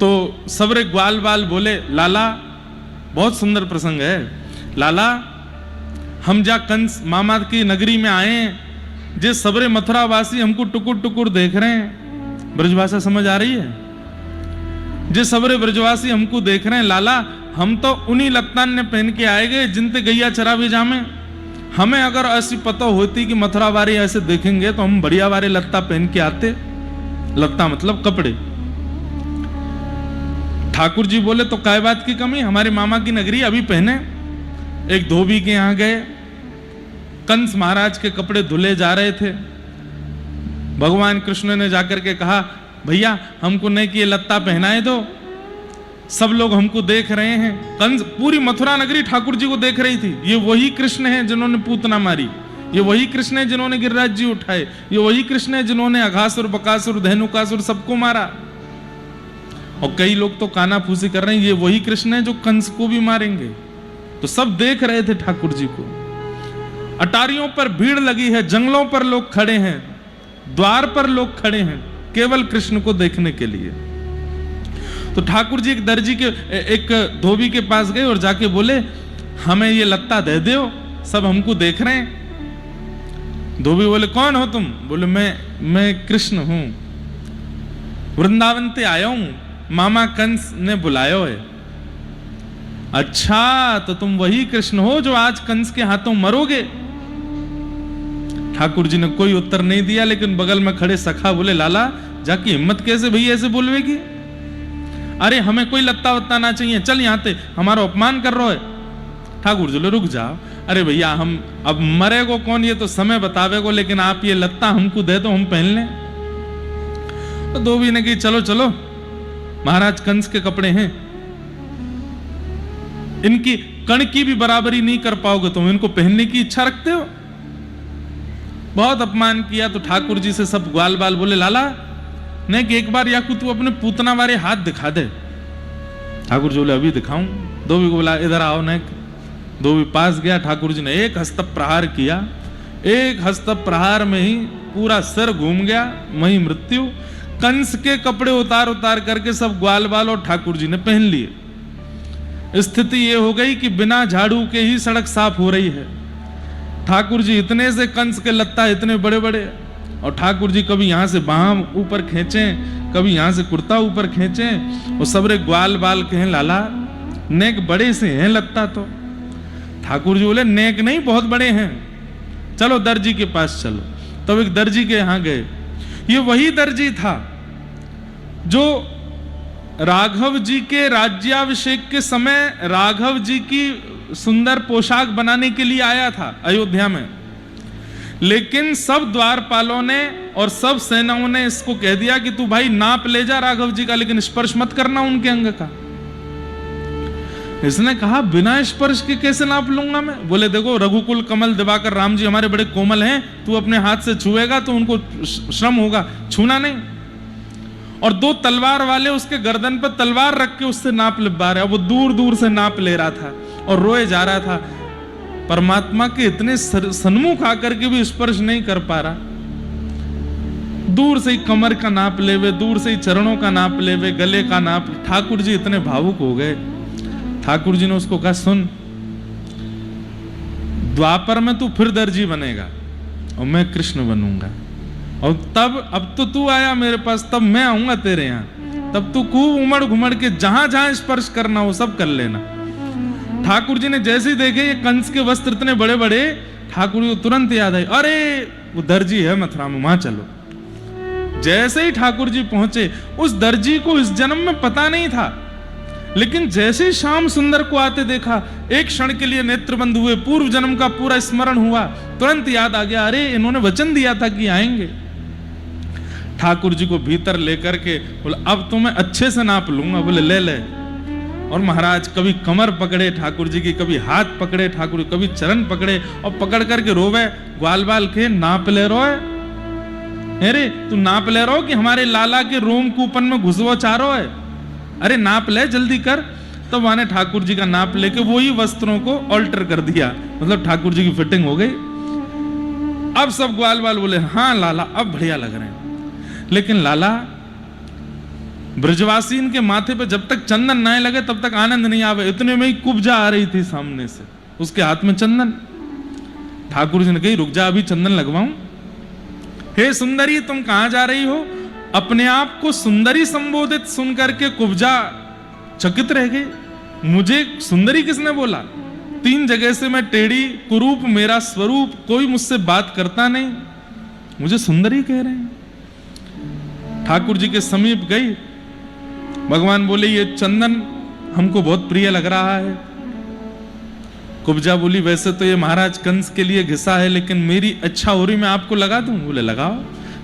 तो सबरे ग्वाल बाल बोले, लाला, बहुत सुंदर प्रसंग है, लाला हम जा कंस मामा की नगरी में आए हैं, जे सबरे मथुरा वासी हमको टुकुर टुकुर देख रहे हैं। ब्रजभाषा समझ आ रही है? जे सबरे ब्रजवासी हमको देख रहे हैं, लाला हम तो उन्हीं लत्तान ने पहन के आएगे जिनते गैया चरावे जामे। हमें अगर ऐसी पता होती कि मथुरा वाले ऐसे देखेंगे तो हम बढ़िया वाले लत्ता पहन के आते। लत्ता मतलब कपड़े। ठाकुर जी बोले, तो काय बात की कमी, हमारे मामा की नगरी अभी पहने। एक धोबी के यहां गए, कंस महाराज के कपड़े धुले जा रहे थे। भगवान कृष्ण ने जाकर के कहा, भैया हमको नहीं कि ये लत्ता पहनाए दो, सब लोग हमको देख रहे हैं। कंस, पूरी मथुरा नगरी ठाकुर जी को देख रही थी। ये वही कृष्ण है जिन्होंने पूतना मारी, ये वही कृष्ण है जिन्होंने गिरिराज जी उठाए, ये वही कृष्ण है जिन्होंने अघासुर बकासुर धेनुकासुर सबको मारा। और कई लोग तो कानाफूसी कर रहे हैं, ये वही कृष्ण है जो कंस को भी मारेंगे। तो सब देख रहे थे ठाकुर जी को। अटारियों पर भीड़ लगी है, जंगलों पर लोग खड़े हैं, द्वार पर लोग खड़े हैं केवल कृष्ण को देखने के लिए। तो ठाकुर जी एक दर्जी के, एक धोबी के पास गए और जाके बोले, हमें ये लत्ता दे दो, सब हमको देख रहे हैं। धोबी बोले, कौन हो तुम? बोले, मैं कृष्ण हूं, वृंदावन से आया हूं, मामा कंस ने बुलाया है। अच्छा, तो तुम वही कृष्ण हो जो आज कंस के हाथों मरोगे? ठाकुर जी ने कोई उत्तर नहीं दिया, लेकिन बगल में खड़े सखा बोले, लाला जाकी हिम्मत कैसे भैया ऐसे बोलवेगी? अरे हमें कोई लत्ता वत्ता ना चाहिए, चल यहां ते हमारा अपमान कर रहा है। ठाकुर जी बोले, रुक जाओ, अरे भैया हम अब मरेगो कौन ये तो समय बतावेगो, लेकिन आप ये लत्ता हमको दे दो, हम पहन लें। तो धोबी ने कही, चलो चलो, महाराज कंस के कपड़े हैं, इनकी कण की भी बराबरी नहीं कर पाओगे, तुम इनको पहनने की इच्छा रखते हो? बहुत अपमान किया। तो ठाकुर जी से सब ग्वाल बाल बोले, लाला नहीं कि एक बार या तू अपने पूतना वाले हाथ दिखा दे। ठाकुर जी बोले, अभी दिखाऊं? धोबी को बोला, इधर आओ। न धोबी पास गया, ठाकुर जी ने एक हस्त प्रहार किया, एक हस्त प्रहार में ही पूरा सिर घूम गया, वही मृत्यु। कंस के कपड़े उतार उतार करके सब ग्वाल बाल और ठाकुर जी ने पहन लिए। स्थिति ये हो गई कि बिना झाड़ू के ही सड़क साफ हो रही है। ठाकुर जी इतने से कंस के लत्ता इतने बड़े बड़े, और ठाकुर जी कभी यहां से बाह ऊपर खींचें, कभी यहां से कुर्ता ऊपर खींचें, और सबरे ग्वाल बाल कहें, लाला नेक बड़े से हैं लगता। तो ठाकुर जी बोले, नेक नहीं बहुत बड़े हैं, चलो दर्जी के पास चलो। तब एक दर्जी के यहां गए। ये वही दर्जी था जो राघव जी के राज्याभिषेक के समय राघव जी की सुंदर पोशाक बनाने के लिए आया था अयोध्या में। लेकिन सब द्वारपालों ने और सब सेनाओं ने इसको कह दिया कि तू भाई नाप ले जा राघव जी का, लेकिन स्पर्श मत करना उनके अंग का। इसने कहा, बिना स्पर्श के कैसे नाप लूंगा मैं? बोले, देखो रघुकुल कमल दिवाकर राम जी हमारे बड़े कोमल हैं, तू अपने हाथ से छुएगा तो उनको श्रम होगा, छूना नहीं। और दो तलवार वाले उसके गर्दन पर तलवार रख के उससे नाप लिबा रहे। वो दूर दूर से नाप ले रहा था और रोए जा रहा था। परमात्मा के इतने सन्मुख आकर के भी स्पर्श नहीं कर पा रहा। दूर से ही कमर का नाप लेवे, दूर से ही चरणों का नाप लेवे, गले का नाप। ठाकुर जी इतने भावुक हो गए। ठाकुर जी ने उसको कहा, सुन, द्वापर में तू फिर दर्जी बनेगा और मैं कृष्ण बनूंगा, और तब अब तो तू आया मेरे पास, तब मैं आऊंगा तेरे यहां, तब तू खूब उमड़ घुमड़ के जहां जहां स्पर्श करना हो सब कर लेना। ठाकुर जी ने जैसे ही देखे ये कंस के वस्त्र इतने बड़े बड़े, ठाकुर जी को तुरंत याद आई, अरे वो दर्जी है मथुरा में, वहां चलो। जैसे ही ठाकुर जी पहुंचे, उस दर्जी को इस जन्म में पता नहीं था, लेकिन जैसे ही श्याम सुंदर को आते देखा, एक क्षण के लिए नेत्र बंद हुए, पूर्व जन्म का पूरा स्मरण हुआ, तुरंत याद आ गया, अरे इन्होंने वचन दिया था कि आएंगे। ठाकुर जी को भीतर लेकर के बोले, अब तो मैं अच्छे से नाप लूंगा। बोले, ले ले। और महाराज कभी कमर पकड़े ठाकुर जी की, कभी हाथ पकड़े ठाकुर, कभी चरण पकड़े, और पकड़ करके रोवे, ग्वाल बाल के नाप ले रोए। अरे तू नाप ले रहो कि हमारे लाला के रोम कूपन में घुसवो चारो है? अरे नाप ले, जल्दी कर। तो माने ठाकुर जी का नाप लेके वही वस्त्रों को ऑल्टर कर दिया, मतलब ठाकुर जी की फिटिंग हो गई। अब सब ग्वाल बाल बोले, हाँ लाला अब बढ़िया लग रहे हैं। लेकिन लाला ब्रजवासी इनके माथे पे जब तक चंदन ना लगे तब तक आनंद नहीं आवे। इतने में ही कुब्जा आ रही थी सामने से, उसके हाथ में चंदन। ठाकुर जी ने कही रुक जा, अभी चंदन लगवाऊं। हे सुंदरी, तुम कहां जा रही हो? अपने आप को सुंदरी संबोधित सुन करके कुब्जा चकित रह गई। मुझे सुंदरी किसने बोला? 3 जगह से मैं टेढ़ी, कुरूप मेरा स्वरूप, कोई मुझसे बात करता नहीं, मुझे सुंदरी कह रहे हैं। ठाकुर जी के समीप गई, भगवान बोले ये चंदन हमको बहुत प्रिय लग रहा है। कुब्जा बोली वैसे तो ये महाराज कंस के लिए घिसा है, लेकिन मेरी अच्छा हो रही, मैं आपको लगा दूं। बोले लगाओ।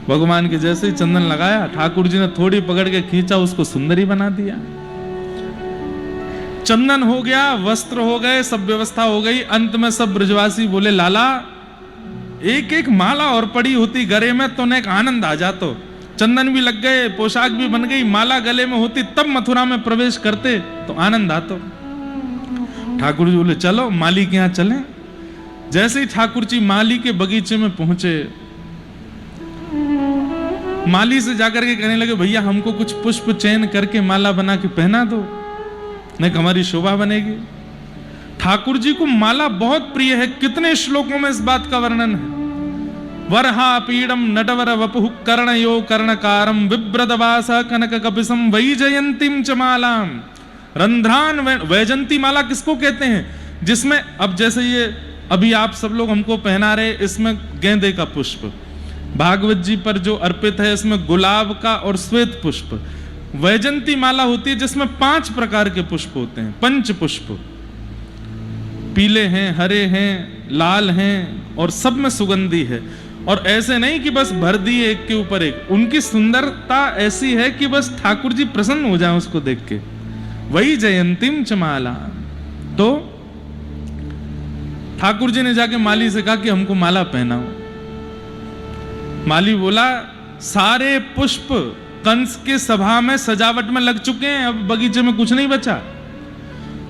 भगवान के जैसे ही चंदन लगाया, ठाकुर जी ने थोड़ी पकड़ के खींचा, उसको सुंदरी बना दिया। चंदन हो गया, वस्त्र हो गए, सब व्यवस्था हो गई। अंत में सब ब्रजवासी बोले लाला एक एक माला और पड़ी होती गले में तो एक आनंद आ जातो। चंदन भी लग गए, पोशाक भी बन गई, माला गले में होती, तब मथुरा में प्रवेश करते तो आनंद आतो। ठाकुर जी बोले चलो माली के यहां चलें। जैसे ही ठाकुर जी माली के बगीचे में पहुंचे, माली से जाकर के कहने लगे भैया हमको कुछ पुष्प चयन करके माला बना के पहना दो, नहीं हमारी शोभा बनेगी। ठाकुर जी को माला बहुत प्रिय है। कितने श्लोकों में इस बात का वर्णन है। वरहा पीड़म नटवर वपुः कर्णयो कर्णकारम विभ्रदवास कनक कपिसम वैजयंतीम च मालाम। रंध्रान वैजंती माला किसको कहते हैं? जिसमें अब जैसे ये अभी आप सब लोग हमको पहना रहे, इसमें गेंदे का पुष्प, भागवत जी पर जो अर्पित है इसमें गुलाब का और श्वेत पुष्प। वैजंती माला होती है जिसमें 5 प्रकार के पुष्प होते हैं, 5 पुष्प, पीले हैं, हरे हैं, लाल हैं और सब में सुगंधी है। और ऐसे नहीं कि बस भर दिए एक के ऊपर एक, उनकी सुंदरता ऐसी है कि बस ठाकुर जी प्रसन्न हो जाए उसको देख के। वही जयंतीम च माला। तो ठाकुर जी ने जाके माली से कहा कि हमको माला पहनाओ। माली बोला सारे पुष्प कंस के सभा में सजावट में लग चुके हैं, अब बगीचे में कुछ नहीं बचा।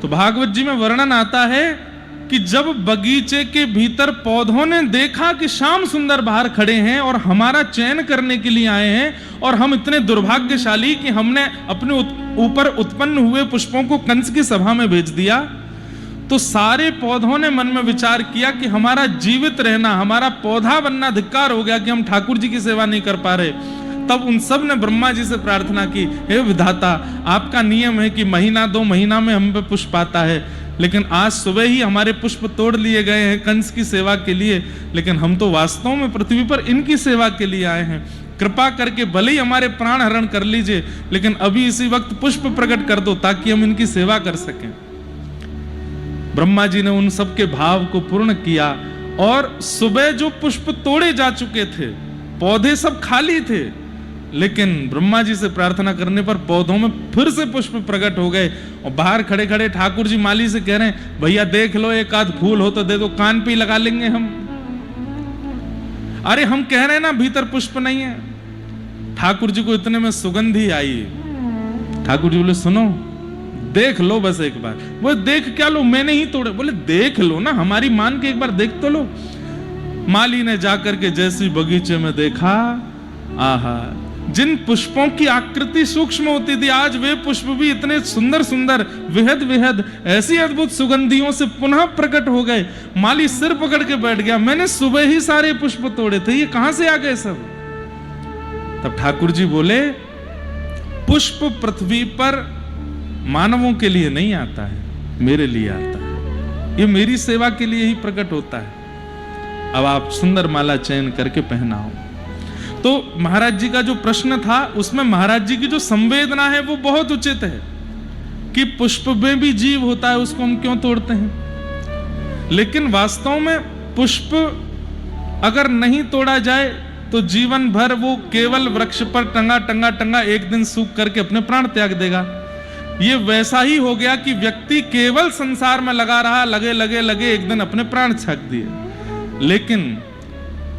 तो भागवत जी में वर्णन आता है कि जब बगीचे के भीतर पौधों ने देखा कि श्याम सुंदर बाहर खड़े हैं और हमारा चयन करने के लिए आए हैं, और हम इतने दुर्भाग्यशाली कि हमने अपने ऊपर उत्पन्न हुए पुष्पों को कंस की सभा में भेज दिया, तो सारे पौधों ने मन में विचार किया कि हमारा जीवित रहना, हमारा पौधा बनना धिक्कार हो गया कि हम ठाकुर जी की सेवा नहीं कर पा रहे। तब उन सब ने ब्रह्मा जी से प्रार्थना की, हे विधाता, आपका नियम है कि महीना 2 महीना में हम पे पुष्प आता है, लेकिन आज सुबह ही हमारे पुष्प तोड़ लिए गए हैं कंस की सेवा के लिए, लेकिन हम तो वास्तव में पृथ्वी पर इनकी सेवा के लिए आए हैं। कृपा करके भले ही हमारे प्राण हरण कर लीजिए, लेकिन अभी इसी वक्त पुष्प प्रकट कर दो ताकि हम इनकी सेवा कर सकें। ब्रह्मा जी ने उन सबके भाव को पूर्ण किया, और सुबह जो पुष्प तोड़े जा चुके थे, पौधे सब खाली थे, लेकिन ब्रह्मा जी से प्रार्थना करने पर पौधों में फिर से पुष्प प्रकट हो गए। और बाहर खड़े खड़े ठाकुर जी माली से कह रहे हैं, भैया देख लो, एक आध फूल हो तो दे दो, कान पे लगा लेंगे हम। अरे हम कह रहे हैं ना भीतर पुष्प नहीं है। ठाकुर जी को इतने में सुगंधी आई। ठाकुर जी बोले सुनो, देख लो बस एक बार। वो देख क्या लो, मैंने ही तोड़े। बोले देख लो ना, हमारी मान के एक बार देख तो लो। माली ने जाकर के जैसी बगीचे में देखा, आहा, जिन पुष्पों की आकृति सूक्ष्म होती थी, आज वे पुष्प भी इतने सुंदर सुंदर, विहद विहद, ऐसी अद्भुत सुगंधियों से पुनः प्रकट हो गए। माली सिर पकड़ के बैठ गया, मैंने सुबह ही सारे पुष्प तोड़े थे, ये कहां से आ गए सब? तब ठाकुर जी बोले, पुष्प पृथ्वी पर मानवों के लिए नहीं आता है, मेरे लिए आता है। ये मेरी सेवा के लिए ही प्रकट होता है। अब आप सुंदर माला चयन करके पहनाओ। तो महाराज जी का जो प्रश्न था, उसमें महाराज जी की जो संवेदना है वो बहुत उचित है कि पुष्प में भी जीव होता है, उसको हम क्यों तोड़ते हैं। लेकिन वास्तव में पुष्प अगर नहीं तोड़ा जाए तो जीवन भर वो केवल वृक्ष पर टंगा टंगा टंगा एक दिन सूख करके अपने प्राण त्याग देगा। ये वैसा ही हो गया कि व्यक्ति केवल संसार में लगा रहा, लगे लगे लगे, एक दिन अपने प्राण छक दिए। लेकिन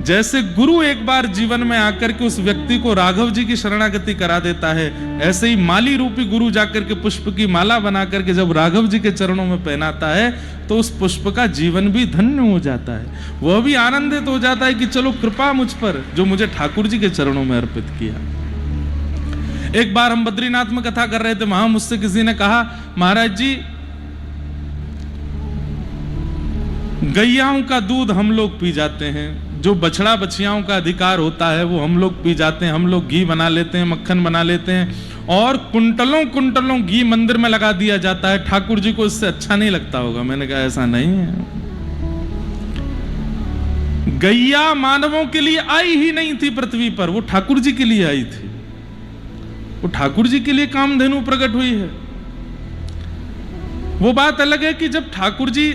जैसे गुरु एक बार जीवन में आकर के उस व्यक्ति को राघव जी की शरणागति करा देता है, ऐसे ही माली रूपी गुरु जाकर के पुष्प की माला बना करके जब राघव जी के चरणों में पहनाता है, तो उस पुष्प का जीवन भी धन्य हो जाता है। वह भी आनंदित हो जाता है कि चलो कृपा मुझ पर, जो मुझे ठाकुर जी के चरणों में अर्पित किया। एक बार हम बद्रीनाथ में कथा कर रहे थे, वहां मुझसे किसी ने कहा, महाराज जी गैयाओं का दूध हम लोग पी जाते हैं, जो बछड़ा बछियाओं का अधिकार होता है वो हम लोग पी जाते हैं, हम लोग घी बना लेते हैं, मक्खन बना लेते हैं, और कुंटलों कुंटलों घी मंदिर में लगा दिया जाता है, ठाकुर जी को इससे अच्छा नहीं लगता होगा। मैंने कहा ऐसा नहीं है। गैया मानवों के लिए आई ही नहीं थी पृथ्वी पर, वो ठाकुर जी के लिए आई थी, वो ठाकुर जी के लिए कामधेनु प्रकट हुई है। वो बात अलग है कि जब ठाकुर जी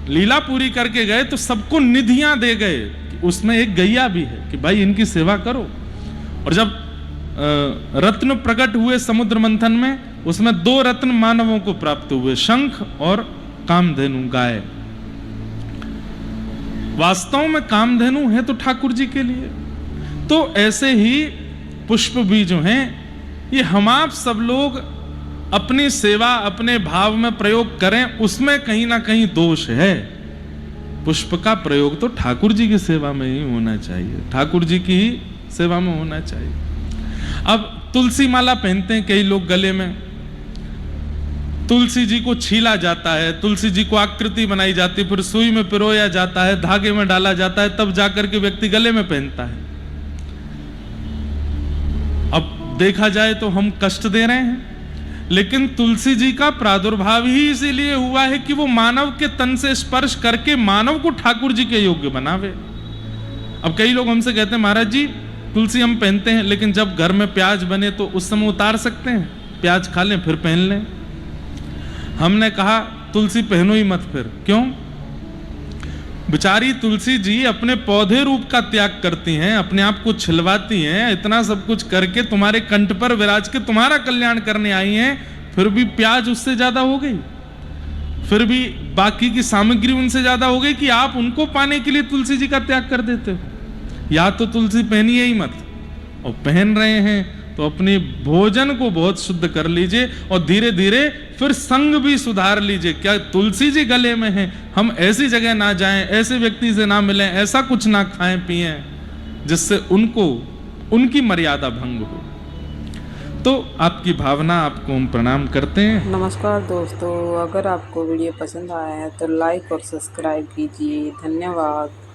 लीला पूरी करके गए तो सबको निधियां दे गए, उसमें एक गैया भी है कि भाई इनकी सेवा करो। और जब रत्न प्रकट हुए समुद्र मंथन में, उसमें 2 रत्न मानवों को प्राप्त हुए, शंख और कामधेनु गाय। वास्तव में कामधेनु है तो ठाकुर जी के लिए। तो ऐसे ही पुष्प भी जो हैं, ये हम आप सब लोग अपनी सेवा अपने भाव में प्रयोग करें, उसमें कहीं ना कहीं दोष है। पुष्प का प्रयोग तो ठाकुर जी की सेवा में ही होना चाहिए, ठाकुर जी की ही सेवा में होना चाहिए। अब तुलसी माला पहनते हैं कई लोग गले में, तुलसी जी को छीला जाता है, तुलसी जी को आकृति बनाई जाती है, फिर सुई में पिरोया जाता है, धागे में डाला जाता है, तब जाकर के व्यक्ति गले में पहनता है। अब देखा जाए तो हम कष्ट दे रहे हैं, लेकिन तुलसी जी का प्रादुर्भाव ही इसीलिए हुआ है कि वो मानव के तन से स्पर्श करके मानव को ठाकुर जी के योग्य बनावे। अब कई लोग हमसे कहते हैं, महाराज जी तुलसी हम पहनते हैं, लेकिन जब घर में प्याज बने तो उस समय उतार सकते हैं, प्याज खा लें फिर पहन लें। हमने कहा तुलसी पहनो ही मत फिर। क्यों? बेचारी तुलसी जी अपने पौधे रूप का त्याग करती हैं, अपने आप को छिलवाती हैं, इतना सब कुछ करके तुम्हारे कंठ पर विराज के तुम्हारा कल्याण करने आई हैं, फिर भी प्याज उससे ज्यादा हो गई, फिर भी बाकी की सामग्री उनसे ज्यादा हो गई कि आप उनको पाने के लिए तुलसी जी का त्याग कर देते हो। या तो तुलसी पहनिए ही मत, और पहन रहे हैं तो अपने भोजन को बहुत शुद्ध कर लीजिए, और धीरे धीरे फिर संग भी सुधार लीजिए। क्या तुलसी जी गले में है, हम ऐसी जगह ना जाएं, ऐसे व्यक्ति से ना मिलें, ऐसा कुछ ना खाएं पिएं जिससे उनको उनकी मर्यादा भंग हो। तो आपकी भावना, आपको हम प्रणाम करते हैं। नमस्कार दोस्तों, अगर आपको वीडियो पसंद आया है तो लाइक और सब्सक्राइब कीजिए। धन्यवाद।